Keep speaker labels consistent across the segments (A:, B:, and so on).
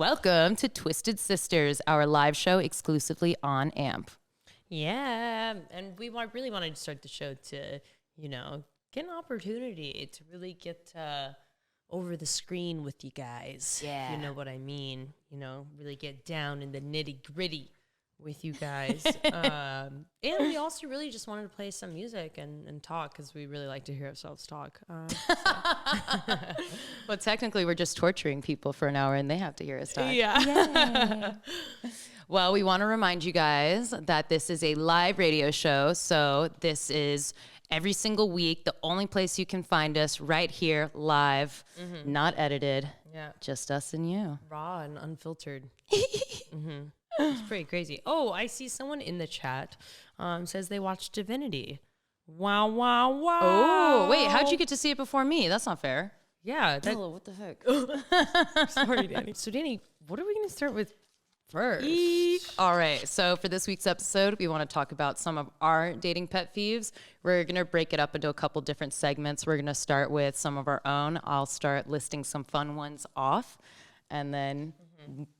A: Welcome to Twisted Sisters, our live show exclusively on AMP.
B: Yeah, and we really wanted to start the show to, get an opportunity to really get over the screen with you guys.
A: Yeah.
B: If you know what I mean. Really get down in the nitty gritty with you guys. And we also really just wanted to play some music and talk because we really like to hear ourselves talk.
A: Well, technically, we're just torturing people for an hour and they have to hear us talk.
B: Yeah.
A: Well, we want to remind you guys that this is a live radio show. So this is every single week, the only place you can find us right here live, not edited.
B: Yeah.
A: Just us and you.
B: Raw and unfiltered. It's pretty crazy. Oh, I see someone in the chat says they watched Divinity. Wow, wow, wow.
A: Oh, wait, how'd you get to see it before me? That's not fair.
B: Yeah.
A: Oh, what the heck?
B: Sorry, Danny. So, Danny, what are we going to start with first?
A: All right. So for this week's episode, we want to talk about some of our dating pet peeves. We're going to break it up into a couple different segments. We're going to start with some of our own. I'll start listing some fun ones off, and then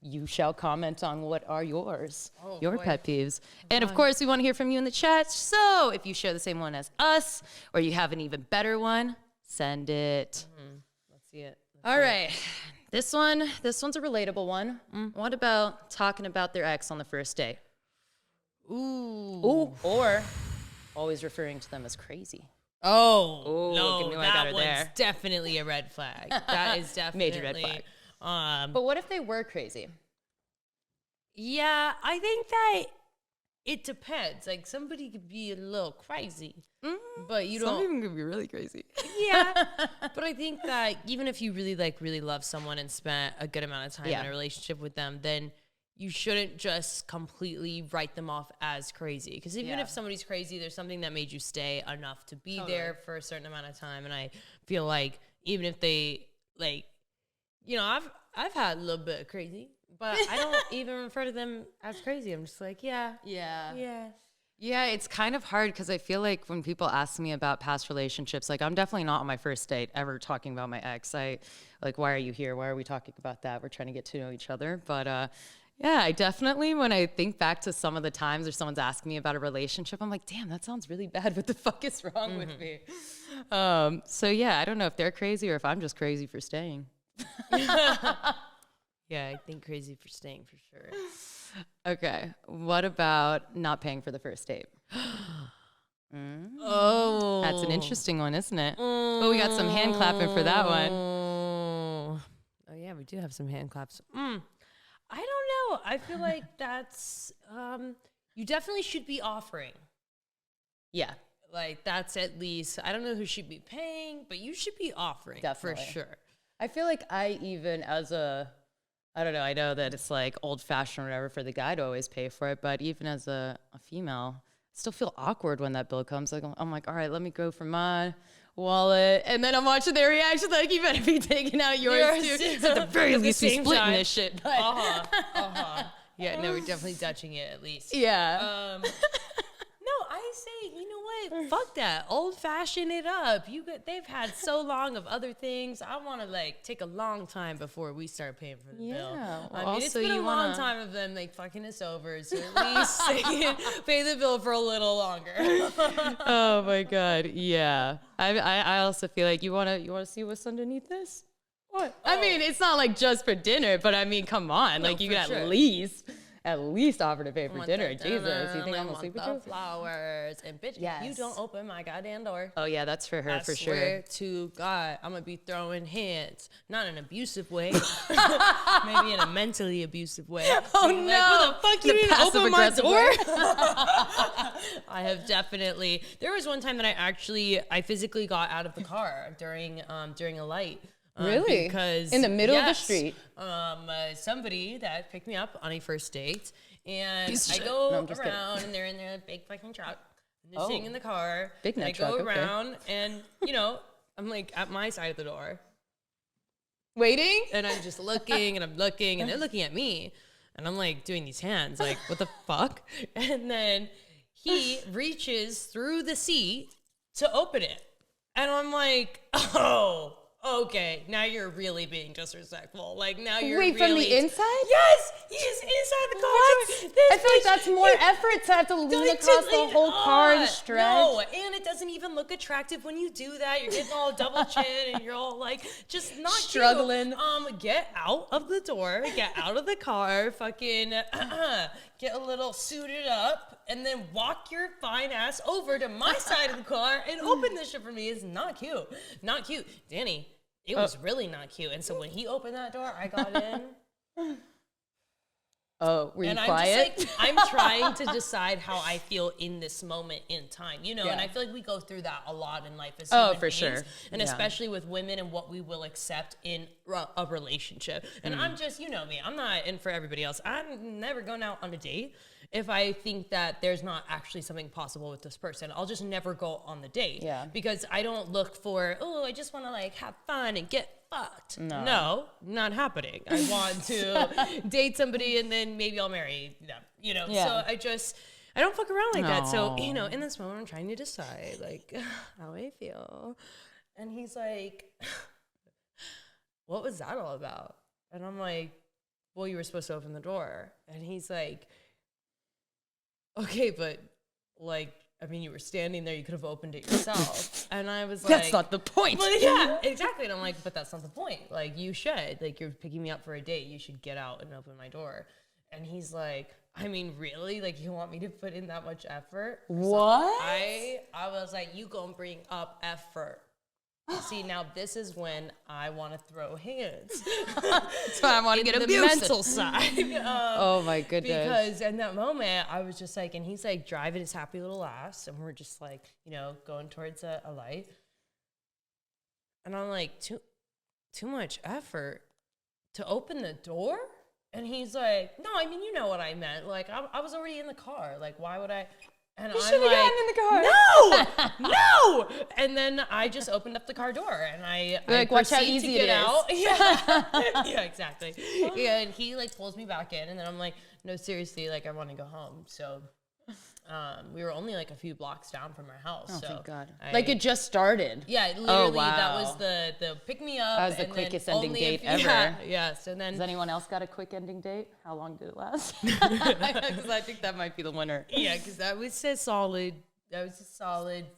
A: you shall comment on what are yours, your pet peeves. And of course, we want to hear from you in the chat. So if you share the same one as us, or you have an even better one, send it.
B: Let's see it.
A: All right. This one's a relatable one. What about talking about their ex on the first date? Ooh. Or always referring to them as crazy.
B: Oh,
A: look at
B: no,
A: me, I got
B: that
A: her
B: one's
A: there.
B: definitely a red flag. That is definitely
A: Major red flag. But what if they were crazy?
B: Yeah, I think that it depends. Like somebody could be a little crazy, but you
A: Some
B: don't.
A: even could be really crazy.
B: Yeah, but I think that even if you really love someone and spent a good amount of time in a relationship with them, then you shouldn't just completely write them off as crazy. Because even if somebody's crazy, there's something that made you stay enough to be there for a certain amount of time. And I feel like even if they I've had a little bit of crazy, but I don't even refer to them as crazy. I'm just like, yeah.
A: Yeah, it's kind of hard because I feel like when people ask me about past relationships, like I'm definitely not on my first date ever talking about my ex. Why are you here? Why are we talking about that? We're trying to get to know each other. But yeah, I definitely, when I think back to some of the times or someone's asking me about a relationship, I'm like, damn, that sounds really bad. What the fuck is wrong with me? So yeah, I don't know if they're crazy or if I'm just crazy for staying.
B: Yeah, I think crazy for staying for sure.
A: Okay, what about not paying for the first date?
B: Oh,
A: That's an interesting one, isn't it? But we got some hand clapping for that one.
B: Oh yeah, we do have some hand claps. I don't know. I feel like that's you definitely should be offering.
A: Yeah,
B: Like that's at least, I don't know who should be paying, but you should be offering
A: Definitely.
B: for sure.
A: I feel like I don't know, I know that it's like old fashioned or whatever for the guy to always pay for it, but even as a female, I still feel awkward when that bill comes. Like I'm like, all right, let me go for my wallet, and then I'm watching their reaction like, you better be taking out yours too. So at the very least, we're splitting this shit. But
B: Yeah, no, we're definitely Dutching it at least.
A: yeah.
B: No, I say, you know what? Fuck that. Old fashioned it up. They've had so long of other things. I want to take a long time before we start paying for the bill.
A: Well,
B: I mean, it's
A: also
B: been a
A: you
B: long
A: wanna-
B: time of them fucking us over, so at least they can pay the bill for a little longer.
A: Oh my god, yeah. I also feel like you wanna see what's underneath this. What? I mean, it's not like just for dinner, but I mean, come on, like you
B: for
A: could
B: sure.
A: at least offer to pay for dinner. Jesus, you think I'm gonna sleep with you?
B: Flowers and bitch, if you
A: Yes.
B: don't open my goddamn door.
A: Oh yeah, that's for her for
B: I
A: sure.
B: swear to God, I'm gonna be throwing hands, not in an abusive way, maybe in a mentally abusive way.
A: Oh
B: Being
A: no!
B: Like, what the fuck, you didn't open my
A: passive-aggressive
B: door?
A: way.
B: I have definitely. There was one time that I physically got out of the car during a light.
A: Really?
B: Because
A: In the middle of the street?
B: Somebody that picked me up on a first date, and
A: Piece of
B: I
A: shit.
B: go
A: No, I'm just kidding.
B: around, and they're in their big fucking truck, and they're
A: Oh.
B: sitting in the car.
A: Big
B: and
A: nut
B: I
A: truck,
B: go
A: okay.
B: around, and I'm like at my side of the door,
A: Waiting?
B: and I'm just looking, and I'm looking, and they're looking at me, and I'm like doing these hands, like what the fuck? And then he reaches through the seat to open it, and I'm like, oh. okay, now you're really being disrespectful. Like, now you're
A: Wait,
B: really...
A: from the inside?
B: Yes! He is inside the car.
A: What?
B: This
A: I feel like
B: bitch-
A: that's more effort to have to lean across the whole car and stretch.
B: No, and it doesn't even look attractive when you do that. You're getting all double chin and you're all like, just not
A: struggling.
B: Cute. Get out of the door, get out of the car, fucking get a little suited up, and then walk your fine ass over to my side of the car and open this shit for me. It's not cute. Not cute. Danny, it was really not cute. And so when he opened that door, I got in.
A: Oh, were you
B: and
A: quiet?
B: I'm just like, I'm trying to decide how I feel in this moment in time, you know, and I feel like we go through that a lot in life as human beings,
A: sure.
B: and especially with women and what we will accept in a relationship. And I'm just, you know me, I'm not in for everybody else. I'm never going out on a date if I think that there's not actually something possible with this person. I'll just never go on the date.
A: Yeah.
B: Because I don't look for, oh, I just want to like have fun and get fucked. No, not happening. I want to date somebody and then maybe I'll marry them, you know?
A: Yeah.
B: So I don't fuck around like that. So, you know, in this moment, I'm trying to decide like how I feel. And he's like, what was that all about? And I'm like, well, you were supposed to open the door. And he's like, okay, but like, I mean, you were standing there, you could have opened it yourself. And I was like,
A: That's not the point.
B: Well, yeah, exactly. And I'm like, but that's not the point. Like, you should. Like, you're picking me up for a date. You should get out and open my door. And he's like, I mean, really? Like, you want me to put in that much effort?
A: What?
B: So I was like, you gonna bring up effort. See, now this is when I want to throw hands.
A: That's why I want to get
B: the
A: abusive.
B: mental side.
A: Oh my goodness.
B: Because in that moment, I was just like, and he's like driving his happy little ass, and we're just like, you know, going towards a light. And I'm like, too much effort to open the door? And he's like, no, I mean, you know what I meant. Like, I was already in the car. Like, why would I? And
A: You
B: I'm
A: should have
B: like,
A: gotten in the car.
B: no. And then I just opened up the car door and I
A: watch how
B: proceed
A: easy
B: to
A: it
B: get
A: is.
B: out. Yeah, yeah, exactly. And he like pulls me back in, and then I'm like, no, seriously, like I want to go home. So we were only like a few blocks down from our house.
A: Oh,
B: so
A: thank God. Like it just started.
B: Yeah, literally,
A: wow.
B: that was the pick me up.
A: That was the
B: and
A: quickest
B: then
A: ending
B: only
A: date
B: a few-
A: ever.
B: Yeah, so then.
A: Has anyone else got a quick ending date? How long did it last? Because I think that might be the winner.
B: Yeah, because that was a solid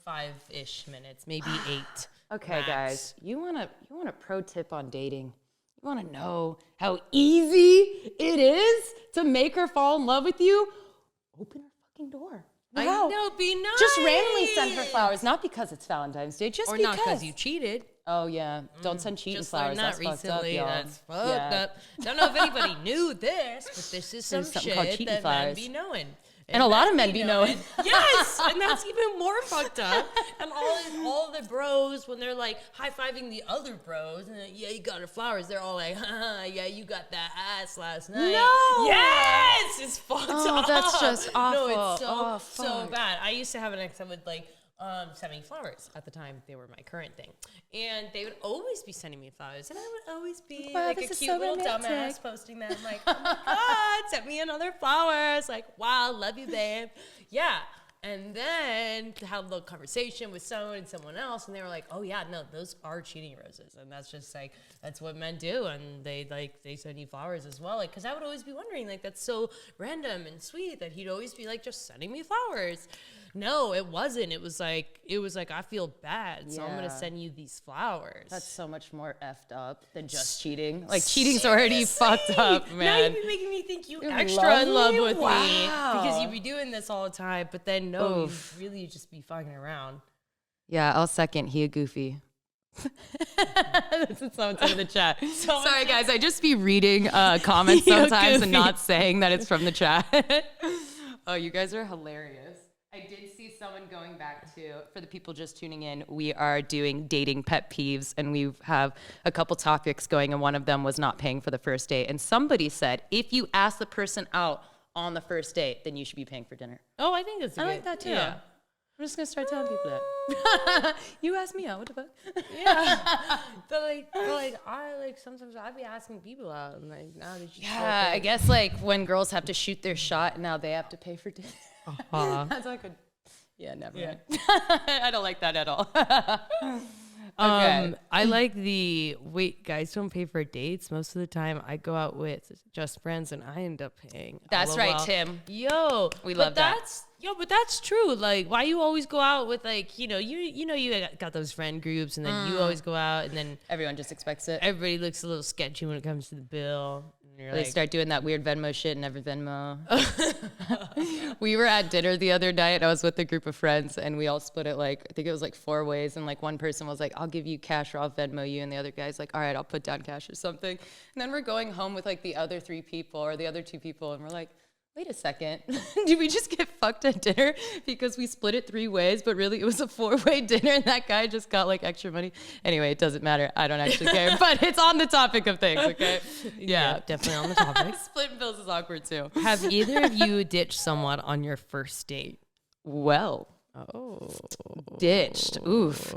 B: 5-ish minutes, maybe 8.
A: Okay,
B: max.
A: guys, you want a pro tip on dating? You want to know how easy it is to make her fall in love with you? Open her fucking door.
B: I
A: Wow.
B: know, be nice.
A: Just randomly send her flowers, not because it's Valentine's Day, just
B: Or
A: because.
B: not because you cheated.
A: Oh yeah, don't send cheating
B: Just
A: flowers.
B: learned that
A: That's fucked
B: recently.
A: up, y'all.
B: That's fucked up. Don't know if anybody knew this, but this is some
A: There's something called
B: shit
A: cheating
B: that
A: flowers.
B: men be knowing.
A: And a lot of men be knowing.
B: Yes, and that's even more fucked up. And all the bros, when they're like high-fiving the other bros, and yeah, you got her flowers, they're all like, yeah, you got that ass last night.
A: No!
B: Yes! It's fucked up.
A: That's just awful.
B: No, it's
A: Oh,
B: so
A: fuck.
B: bad. I used to have an ex that would like send me flowers. At the time, they were my current thing. And they would always be sending me flowers. And I would always be
A: Wow,
B: like a
A: this is
B: cute
A: so
B: little
A: romantic.
B: dumbass posting them like, oh my God, sent me another flower. It's like, wow, love you, babe. Yeah. And then to have a little conversation with someone and someone else, and they were like, oh yeah, no, those are cheating roses. And that's just like, that's what men do. And they send you flowers as well. Like, cause I would always be wondering, like, that's so random and sweet that he'd always be like, just sending me flowers. No, it wasn't. It was like, I feel bad, so I'm going to
A: Yeah.
B: send you these flowers.
A: That's so much more effed up than just cheating. Like cheating's already fucked up,
B: Now
A: man.
B: you'd be making me think you
A: You
B: extra
A: love
B: in love
A: me?
B: with me.
A: Wow.
B: Because you be doing this all the time, but then no,
A: Oof.
B: you really just be fucking around.
A: Yeah, I'll second. He a goofy. That's what someone said in the chat. Sorry, guys. I just be reading comments
B: He a
A: sometimes and
B: goofy.
A: not saying that it's from the chat. Oh, you guys are hilarious. I did see someone going back to, for the people just tuning in, we are doing dating pet peeves, and we have a couple topics going, and one of them was not paying for the first date. And somebody said, if you ask the person out on the first date, then you should be paying for dinner.
B: Oh, I think that's
A: I
B: good.
A: like that too.
B: Yeah.
A: I'm just gonna start telling people that. You asked me out. What the fuck?
B: Yeah. but I sometimes I'd be asking people out, and like, now did you
A: Yeah, I guess like when girls have to shoot their shot, now they have to pay for dinner. That's like a, yeah, never mind. I don't like that at all. Okay.
B: I like the wait, guys don't pay for dates. Most of the time I go out with just friends and I end up paying.
A: That's right,
B: LOL.
A: Tim.
B: Yo,
A: We love that.
B: But that's true. Like, why you always go out with like, you got those friend groups, and then you always go out, and then
A: Everyone just expects it.
B: everybody looks a little sketchy when it comes to the bill. And you're
A: They
B: like,
A: start doing that weird Venmo shit and never Venmo. We were at dinner the other night. I was with a group of friends and we all split it like, I think it was like 4 ways. And like one person was like, I'll give you cash or I'll Venmo you. And the other guy's like, all right, I'll put down cash or something. And then we're going home with like the other 3 people or the other 2 people. And we're like, wait a second, did we just get fucked at dinner because we split it 3 ways, but really it was a 4-way dinner and that guy just got like extra money? Anyway, it doesn't matter. I don't actually care, but it's on the topic of things, okay?
B: yeah, definitely on the topic.
A: Splitting bills is awkward too.
B: Have either of you ditched someone on your first date?
A: Well,
B: Oh,
A: ditched. Oof.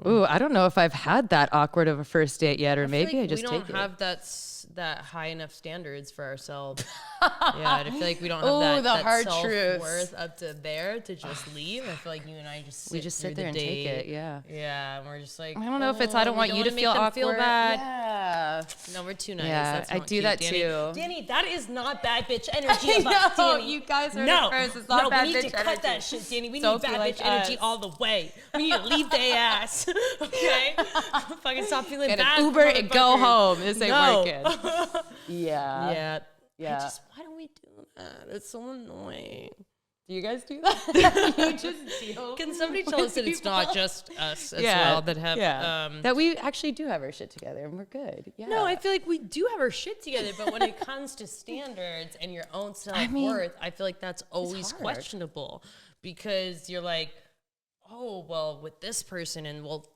A: Ooh, I don't know if I've had that awkward of a first date yet, or maybe I just
B: we
A: take
B: don't
A: it.
B: have that high enough standards for ourselves. Yeah, I feel like we don't have that
A: hard
B: self-worth up to there to just leave. I feel like you and I just
A: We just sit there and take it, yeah.
B: Yeah, and we're just like,
A: I don't know if it's I don't want you to feel awkward.
B: Feel bad.
A: Yeah.
B: No, we're too nice.
A: Yeah,
B: That's
A: I
B: not
A: do
B: cute,
A: that
B: Danny.
A: too.
B: Danny, that is not bad bitch energy.
A: I
B: of us,
A: know,
B: Danny.
A: you guys are
B: no,
A: the first. It's not bad
B: we need
A: bitch
B: to cut
A: energy.
B: that shit, Danny. We
A: Don't
B: need
A: be
B: bad
A: like
B: bitch energy
A: us.
B: all the way. We need to leave their ass. Okay? Fucking stop feeling
A: Get
B: bad.
A: an Uber and go home. This ain't
B: No.
A: working. Yeah.
B: Yeah. Why don't we do that? It's so annoying.
A: Do you guys do that? You just deal.
B: Can somebody tell us that it's not just us as
A: Yeah,
B: well that have
A: that we actually do have our shit together and we're good. Yeah.
B: No, I feel like we do have our shit together, but when it comes to standards and your own self-worth, I feel like that's always
A: hard.
B: questionable because you're like, oh, well, with this person and well,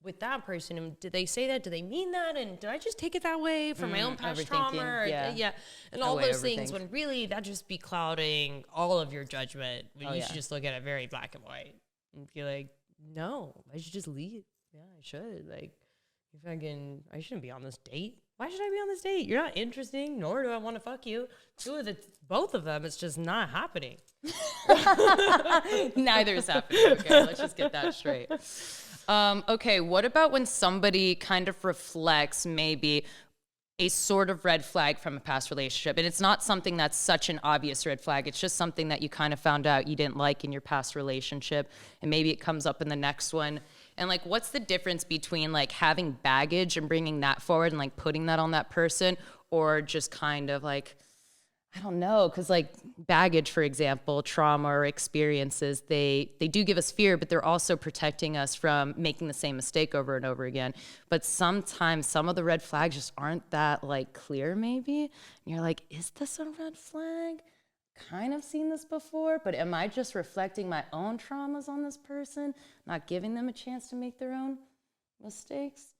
B: with that person, and did they say that? Do they mean that? And did I just take it that way from my own past trauma? Or,
A: yeah.
B: And all those things
A: overthink.
B: when really that just be clouding all of your judgment. When you
A: yeah.
B: should just look at it very black and white and be like, no, I should just leave. Yeah, I should. Like, I shouldn't be on this date. Why should I be on this date? You're not interesting, nor do I want to fuck you. Both of them, it's just not happening.
A: Neither is happening. Okay, let's just get that straight. Okay, what about when somebody kind of reflects maybe a sort of red flag from a past relationship? And it's not something that's such an obvious red flag. It's just something that you kind of found out you didn't like in your past relationship. And maybe it comes up in the next one. And like, what's the difference between like having baggage and bringing that forward and like putting that on that person, or just kind of like, I don't know, because like baggage, for example, trauma or experiences, they do give us fear, but they're also protecting us from making the same mistake over and over again. But sometimes some of the red flags just aren't that like clear maybe. And you're like, is this a red flag? Kind of seen this before, but am I just reflecting my own traumas on this person, not giving them a chance to make their own mistakes?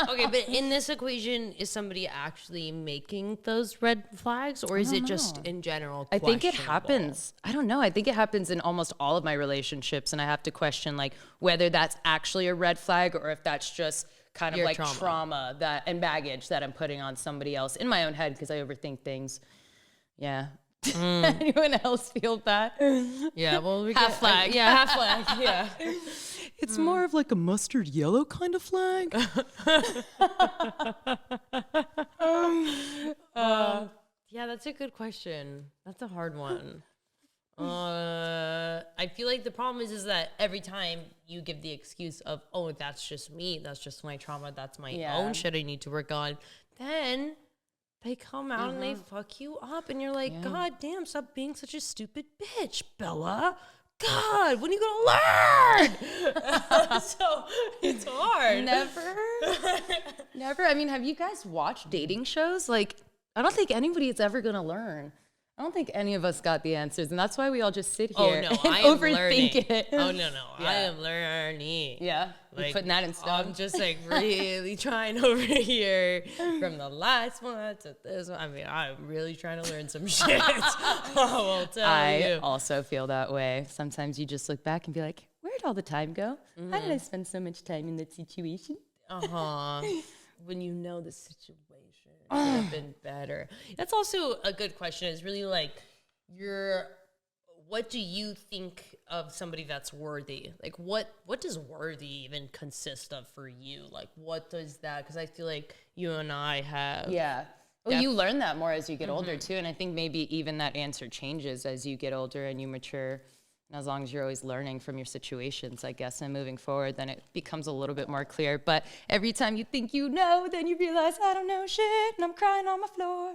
B: Okay, but in this equation, is somebody actually making those red flags, or is it just in general
A: I think it
B: questionable?
A: happens. I don't know. I think it happens in almost all of my relationships, and I have to question like whether that's actually a red flag or if that's just kind of
B: Your
A: like
B: trauma.
A: trauma that and baggage that I'm putting on somebody else in my own head because I overthink things. Yeah. Anyone else feel that?
B: Yeah, well, we
A: Half flag.
B: Yeah, half flag. Yeah.
A: It's more of like a mustard yellow kind of flag.
B: Yeah, that's a good question. That's a hard one. I feel like the problem is that every time you give the excuse of, oh, that's just me, that's just my trauma, that's my own shit I need to work on, then they come out and they fuck you up, and you're like, God damn, stop being such a stupid bitch, Bella. God, when are you gonna learn? So it's hard.
A: Never. I mean, have you guys watched dating shows? Like, I don't think anybody is ever gonna learn. I don't think any of us got the answers, and that's why we all just sit here and overthink it.
B: Oh, no. I am learning.
A: Yeah,
B: Like,
A: putting that in stone.
B: I'm just like really trying over here from the last one to this one. I mean, I'm really trying to learn some shit. I will tell
A: I
B: you.
A: also feel that way. Sometimes you just look back and be like, where'd all the time go? How did I spend so much time in that situation?
B: When you know the situation could have been better. That's also a good question. Is really like what do you think of somebody that's worthy? Like, what does worthy even consist of for you? Like, what does that? Because I feel like you and I have.
A: Yeah. Well, you learn that more as you get older, too. And I think maybe even that answer changes as you get older and you mature. And as long as you're always learning from your situations, I guess, and moving forward, then it becomes a little bit more clear. But every time you think you know, then you realize, I don't know shit, and I'm crying on my floor.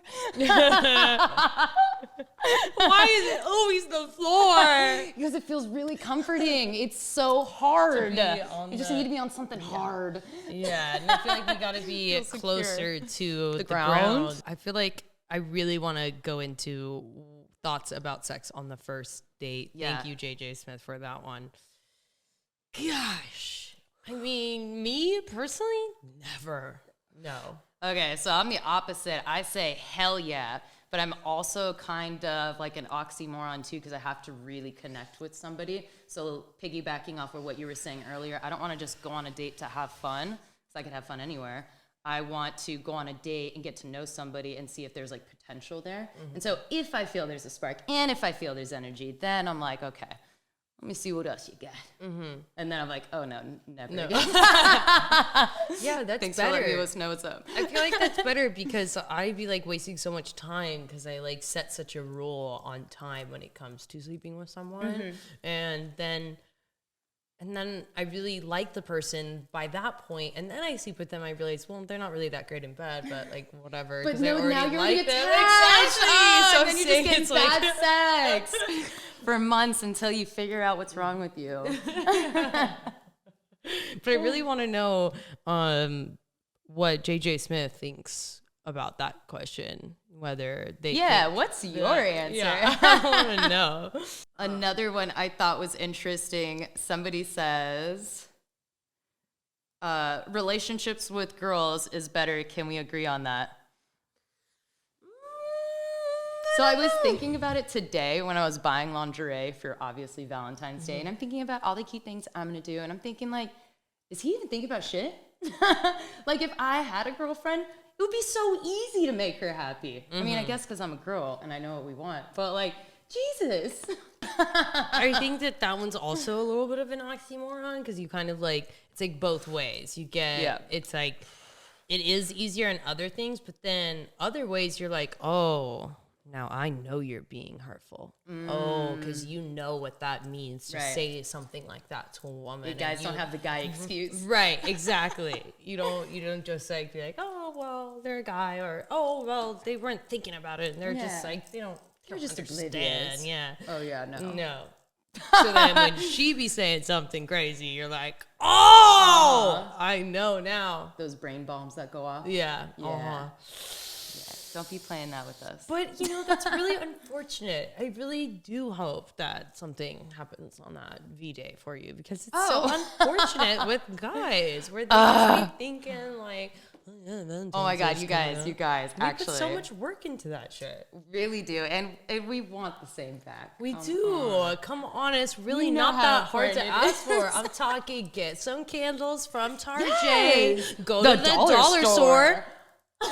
B: Why is it always the floor?
A: Because it feels really comforting. It's so hard. You just need to be on something hard.
B: Yeah, and I feel like we got to be closer to the
A: ground.
B: ground. I feel like I really want to go into thoughts about sex on the first date.
A: Yeah.
B: Thank you, JJ Smith, for that one. Gosh. I mean, me personally, never. No.
A: Okay, so I'm the opposite. I say hell yeah, but I'm also kind of like an oxymoron too because I have to really connect with somebody. So piggybacking off of what you were saying earlier, I don't want to just go on a date to have fun because I could have fun anywhere. I want to go on a date and get to know somebody and see if there's like potential there. And so if I feel there's a spark and if I feel there's energy, then I'm like, okay, let me see what else you got. And then I'm like, oh no, never again.
B: Yeah, that's
A: Thanks
B: better.
A: for letting us know what's up.
B: I feel like that's better because I'd be like wasting so much time because I like set such a rule on time when it comes to sleeping with someone. And then I really like the person by that point, and then I sleep with them. I realize, well, they're not really that great in bed, but like whatever.
A: But
B: no,
A: now you're
B: like
A: attached.
B: Exactly. So
A: and then you're just getting bad sex for months until you figure out what's wrong with you.
B: But I really want to know what JJ Smith thinks about that question. Whether they
A: what's your answer?
B: Yeah, I want to know.
A: Another one I thought was interesting. Somebody says, relationships with girls is better. Can we agree on that? So I was thinking about it today when I was buying lingerie for obviously Valentine's Day. And I'm thinking about all the cute things I'm going to do. And I'm thinking like, is he even thinking about shit? Like if I had a girlfriend, it would be so easy to make her happy. I mean, I guess because I'm a girl and I know what we want. But like, Jesus.
B: I think that one's also a little bit of an oxymoron because you kind of like, it's like both ways. You get, it's like, it is easier in other things, but then other ways you're like, oh, now I know you're being hurtful. Oh, because you know what that means to say something like that to a woman.
A: You guys don't have the guy excuse.
B: Right, exactly. You don't just like be like, oh, well, they're a guy, or oh, well, they weren't thinking about it, and they're just like, they don't
A: just
B: understand.
A: oblivious.
B: Yeah.
A: Oh, yeah,
B: No. So then when she be saying something crazy, you're like, oh, I know now.
A: Those brain bombs that go off.
B: Yeah.
A: Don't be playing that with us.
B: But, that's really unfortunate. I really do hope that something happens on that V-Day for you because it's so unfortunate with guys where they just be thinking like,
A: oh my God, you guys, actually.
B: put so much work into that shit.
A: Really do. And we want the same back.
B: We do. Come on. It's really not that hard to ask for. I'm talking get some candles from Target.
A: Yes.
B: Go to the dollar store. No,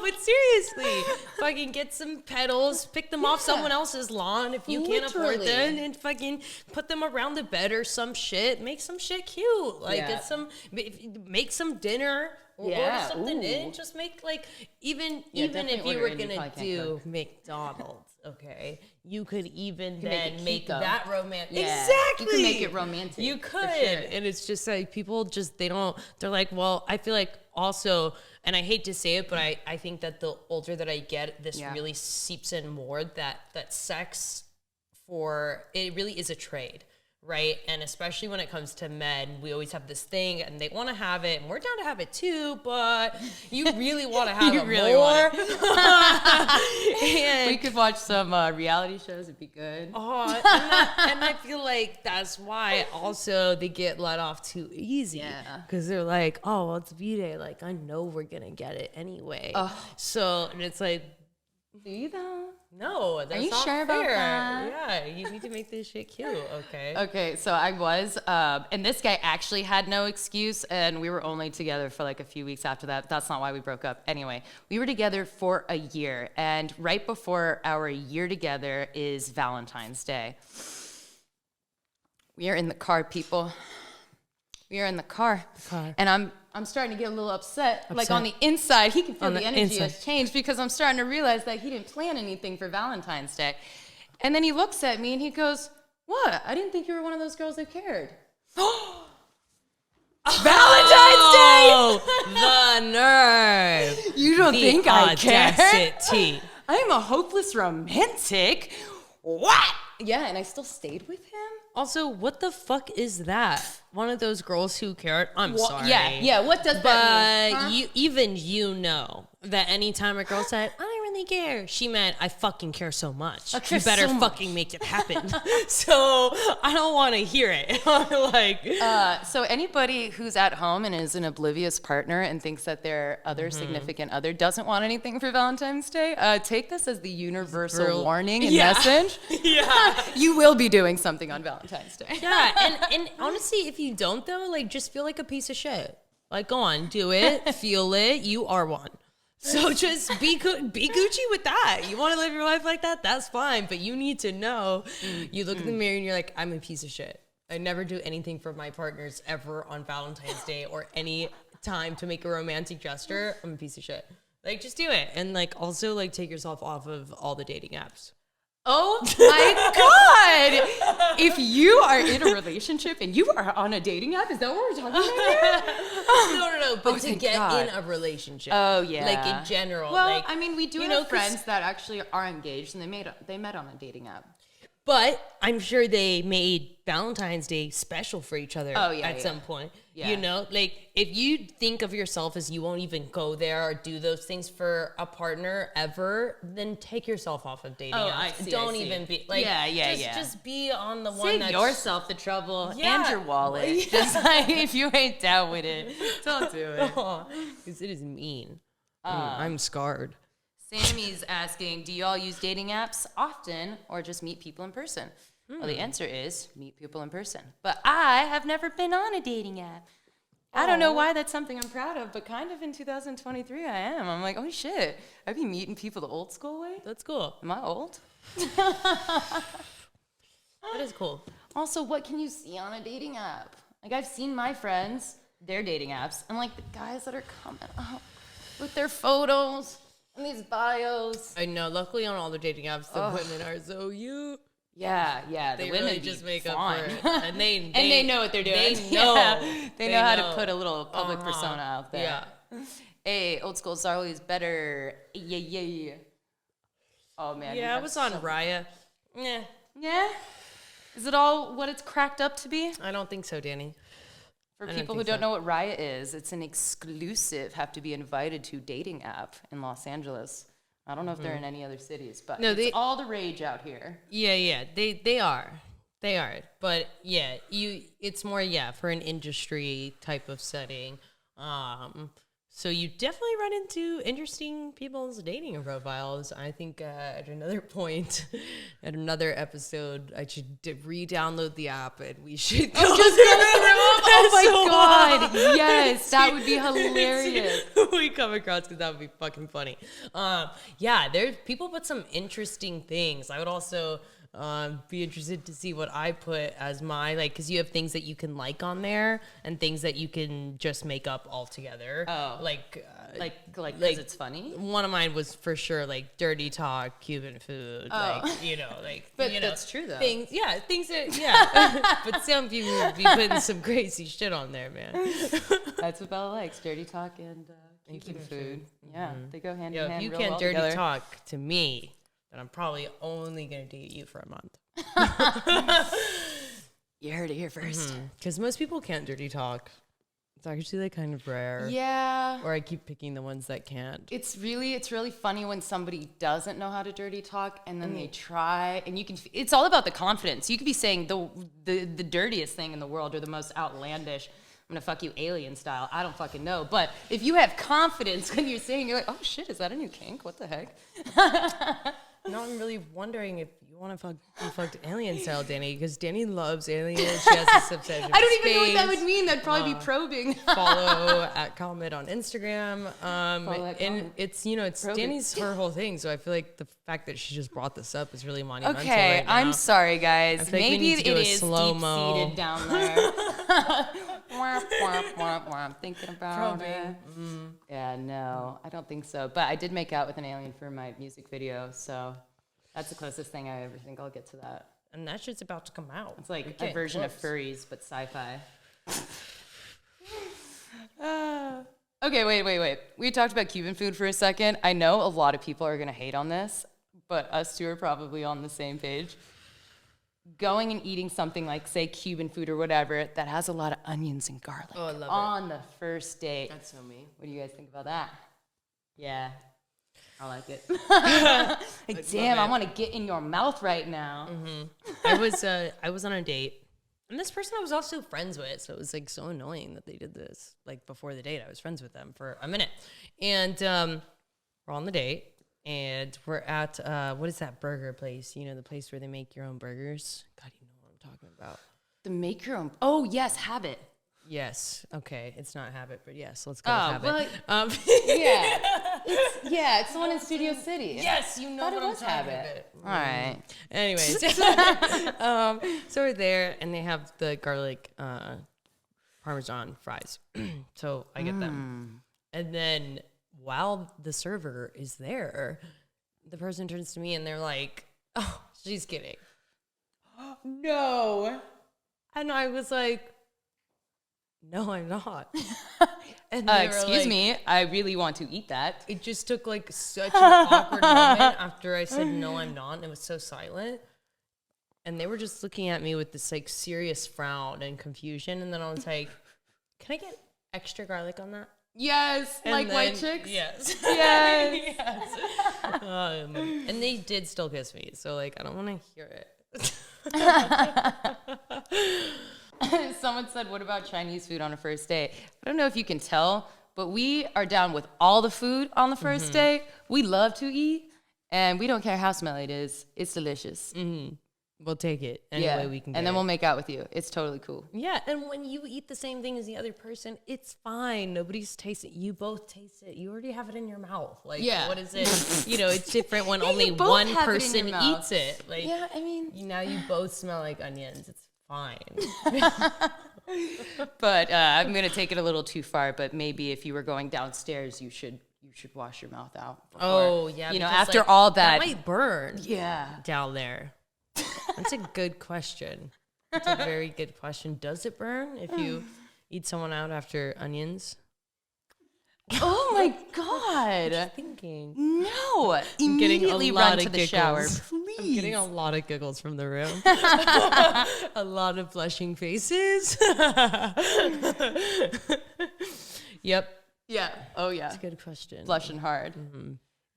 B: but seriously, fucking get some petals, pick them off someone else's lawn if you can't afford them, and fucking put them around the bed or some shit. Make some shit cute. Like make some dinner or order something in. Just make like even if you were gonna do McDonald's. Okay, you could even then make that romantic.
A: Yeah.
B: Exactly.
A: You could make it romantic.
B: You could. And it's just like people just, they're like, well, I feel like also, and I hate to say it, but I think that the older that I get, this really seeps in more that sex it really is a trade. Right. And especially when it comes to men, we always have this thing and they want to have it and we're down to have it too, but you really want to have it more.
A: And we could watch some reality shows. It'd be good.
B: And I feel like that's why also they get let off too easy. Yeah. Because they're like, oh, well, it's V-Day. Like, I know we're going to get it anyway. So, and it's like,
A: do you though?
B: No, that's
A: Are you
B: not
A: sure about
B: fair.
A: that?
B: Yeah, you need to make this shit cute, okay?
A: Okay, so I was, and this guy actually had no excuse, and we were only together for like a few weeks after that. That's not why we broke up. Anyway, we were together for a year, and right before our year together is Valentine's Day. We are in the car, people. We are in the car. And I'm starting to get a little upset. Like on the inside, he can feel the energy has changed because I'm starting to realize that he didn't plan anything for Valentine's Day. And then he looks at me and he goes, "What? I didn't think you were one of those girls that cared." Valentine's Day!
B: The nerve.
A: You don't think I care?
B: Audacity.
A: I am a hopeless romantic. What? Yeah, and I still stayed with him.
B: Also, what the fuck is that? One of those girls who cared? I'm sorry.
A: Yeah, what does that mean?
B: But you know that anytime a girl said, "I don't really care," she meant, "I fucking care so much. You better fucking make it happen." So I don't want to hear it.
A: So anybody who's at home and is an oblivious partner and thinks that their other significant other doesn't want anything for Valentine's Day, take this as the universal warning and message.
B: Yeah.
A: You will be doing something on Valentine's Day.
B: Yeah, and honestly, if you don't though, like, just feel like a piece of shit. Like, go on, do it, feel it. You are one. So just be Gucci with that. You want to live your life like that? That's fine. But you need to know. You look in the mirror and you're like, I'm a piece of shit. I never do anything for my partners ever on Valentine's Day or any time to make a romantic gesture. I'm a piece of shit. Like, just do it. And like, also like, take yourself off of all the dating apps.
A: Oh my God! If you are in a relationship and you are on a dating app, is that what we're talking about here?
B: No. But to get in a relationship.
A: Oh yeah.
B: Like in general.
A: Well,
B: like,
A: I mean, we do have friends that actually are engaged and they met on a dating app.
B: But I'm sure they made Valentine's Day special for each other at some point. Yeah. You know, like if you think of yourself as you won't even go there or do those things for a partner ever, then take yourself off of dating apps.
A: I see,
B: Don't even be like, just be on the one
A: that's... Save yourself the trouble and your wallet. Yeah. Just like if you ain't down with it, don't do it.
B: Because it is mean. I'm scarred.
A: Sammy's asking, do y'all use dating apps often or just meet people in person? Well, the answer is meet people in person. But I have never been on a dating app. I don't know why that's something I'm proud of, but kind of in 2023 I am. I'm like, oh shit, I'd be meeting people the old school way?
B: That's cool.
A: Am I old?
B: That is cool.
A: Also, what can you see on a dating app? Like, I've seen my friends, their dating apps, and like the guys that are coming up with their photos and these bios.
B: I know. Luckily, on all the dating apps, the women are so cute.
A: Yeah.
B: They
A: the women
B: really just make up for it, and
A: they know what they're doing.
B: They know.
A: They know how to put a little public persona out there. Yeah. Hey, old school is always better. Yeah. Oh man.
B: Yeah, I was on Raya.
A: Yeah. Is it all what it's cracked up to be?
B: I don't think so, Danny.
A: For people who don't know what Raya is, it's an exclusive, have to be invited to dating app in Los Angeles. I don't know if they're in any other cities, but it's all the rage out here.
B: Yeah, they are. But yeah, it's more for an industry type of setting. So you definitely run into interesting people's dating profiles. I think at another point, at another episode, I should re-download the app and we should go
A: just go through them. Oh my God. Yes, that would be hilarious.
B: We come across, because that would be fucking funny. There's people put some interesting things. I would also be interested to see what I put as my, like, because you have things that you can like on there and things that you can just make up altogether.
A: Oh, like it's funny.
B: One of mine was for sure like dirty talk, Cuban food,
A: But that's true though.
B: Things that but some people would be putting some crazy shit on there, man.
A: That's what Bella likes: dirty talk and Cuban food. Yeah, they go hand in hand.
B: If you
A: real
B: can't
A: well
B: dirty
A: together.
B: talk to me, then I'm probably only gonna date you for a month.
A: You heard it here first.
B: Because most people can't dirty talk. It's actually like kind of rare.
A: Yeah.
B: Or I keep picking the ones that can't.
A: It's really funny when somebody doesn't know how to dirty talk and then they try, and you can. It's all about the confidence. You could be saying the dirtiest thing in the world or the most outlandish. I'm gonna fuck you alien style. I don't fucking know. But if you have confidence when you're saying, you're like, oh shit, is that a new kink? What the heck?
B: Now I'm really wondering if you want to be fucked alien style, Danny, because Danny loves aliens. She has this obsession.
A: I don't even know what that would mean. That'd probably be probing.
B: Follow @Comet on Instagram. And it's
A: Probing.
B: Danny's her whole thing. So I feel like the fact that she just brought this up is really monumental.
A: Okay,
B: right now.
A: I'm sorry, guys.
B: I feel like we
A: Maybe
B: need to do
A: it
B: a
A: is
B: slow-mo.
A: deep-seated down there. Womp, womp, womp, womp. Thinking about it. Yeah, no, I don't think so. But I did make out with an alien for my music video, so that's the closest thing I ever think I'll get to that.
B: And that shit's about to come out.
A: It's like a version of furries, but sci-fi. Okay, wait. We talked about Cuban food for a second. I know a lot of people are going to hate on this, but us two are probably on the same page. Going and eating something like, say, Cuban food or whatever that has a lot of onions and garlic on the first date.
B: That's so me.
A: What do you guys think about that? Yeah, I like it. Like, damn, I want to get in your mouth right now.
B: I was on a date, and this person I was also friends with, so it was like so annoying that they did this. Like before the date, I was friends with them for a minute, and we're on the date. And we're at, what is that burger place? You know, the place where they make your own burgers? God, you know what I'm talking about.
A: The make your own. Oh, yes, Habit.
B: Yes. Okay. It's not Habit, but yes, let's go with Habit.
A: Well, it's the one in Studio City.
B: Yes, you know what I'm talking
A: Habit. All right.
B: Anyways. So we're there, and they have the garlic Parmesan fries. So I get them. And then while the server is there, the person turns to me and they're like, "Oh, she's kidding."
A: No.
B: And I was like, "No, I'm not." And
A: excuse me, I really want to eat that.
B: It just took like such an awkward moment after I said, "No, I'm not." And it was so silent. And they were just looking at me with this like serious frown and confusion. And then I was like, "Can I get extra garlic on that?"
A: Yes,
B: And
A: like
B: then,
A: white chicks?
B: Yes.
A: Yes.
B: Yes. And they did still kiss me, so like I don't want to hear it.
A: Someone said, what about Chinese food on a first date? I don't know if you can tell, but we are down with all the food on the first date. We love to eat, and we don't care how smelly it is. It's delicious.
B: We'll take it any way we can get
A: and then we'll make out with you. It's totally cool.
B: Yeah, and when you eat the same thing as the other person, it's fine. Nobody's tasting it. You both taste it. You already have it in your mouth. Like, what is it? You know, it's different when only one person eats it. Like,
A: yeah, I mean,
B: now you both smell like onions. It's fine.
A: But I'm gonna take it a little too far. But maybe if you were going downstairs, you should wash your mouth out. Before,
B: oh yeah,
A: you know, after like, all that
B: might burn.
A: Yeah,
B: down there. That's a good question. That's a very good question. Does it burn if you eat someone out after onions?
A: Oh my God!
B: What are you thinking?
A: No, immediately run to the shower, please.
B: I'm getting a lot of giggles from the room. A lot of blushing faces. Yep.
A: Yeah. Oh yeah.
B: That's a good question.
A: Blushing hard.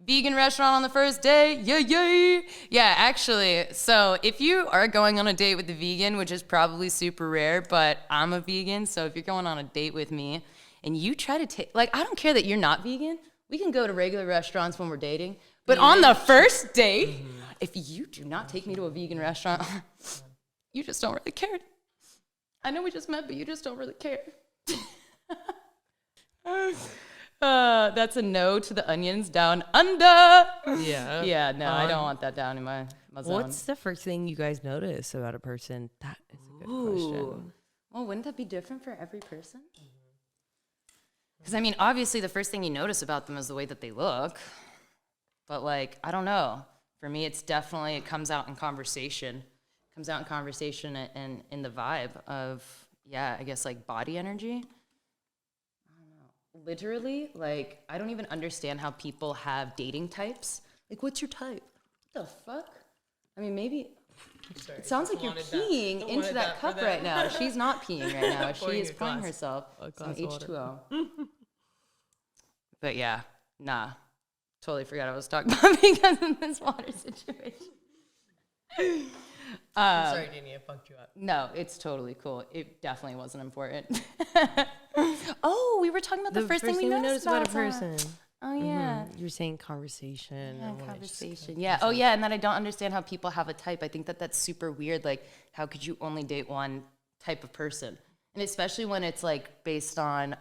A: Vegan restaurant on the first day, yay! Yeah, actually, so if you are going on a date with a vegan, which is probably super rare, but I'm a vegan, so if you're going on a date with me and you try to take, like, I don't care that you're not vegan. We can go to regular restaurants when we're dating, but on the first date, if you do not take me to a vegan restaurant, you just don't really care. I know we just met, but you just don't really care. That's a no to the onions down under.
B: Yeah.
A: Yeah, no, I don't want that down in my zone.
B: What's the first thing you guys notice about a person? That is a good question.
A: Well, wouldn't that be different for every person? Because, I mean, obviously the first thing you notice about them is the way that they look. But, like, I don't know. For me, it's definitely, it comes out in conversation. It comes out in conversation and in the vibe of, yeah, I guess, like, body energy. Literally, like, I don't even understand how people have dating types. Like, what's your type? What the fuck? I mean, maybe... Sorry, it sounds like you're peeing into that cup right now. She's not peeing right now. She is pouring herself some H2O. But yeah, nah. Totally forgot I was talking about because of this water situation.
B: I'm sorry, Dini, I fucked you up.
A: No, it's totally cool. It definitely wasn't important. Oh, we were talking about the first thing we noticed about
B: a person.
A: Oh yeah.
B: You were saying conversation.
A: Yeah,
B: and
A: conversation. Yeah. Oh yeah. And then I don't understand how people have a type. I think that that's super weird. Like, how could you only date one type of person? And especially when it's like based on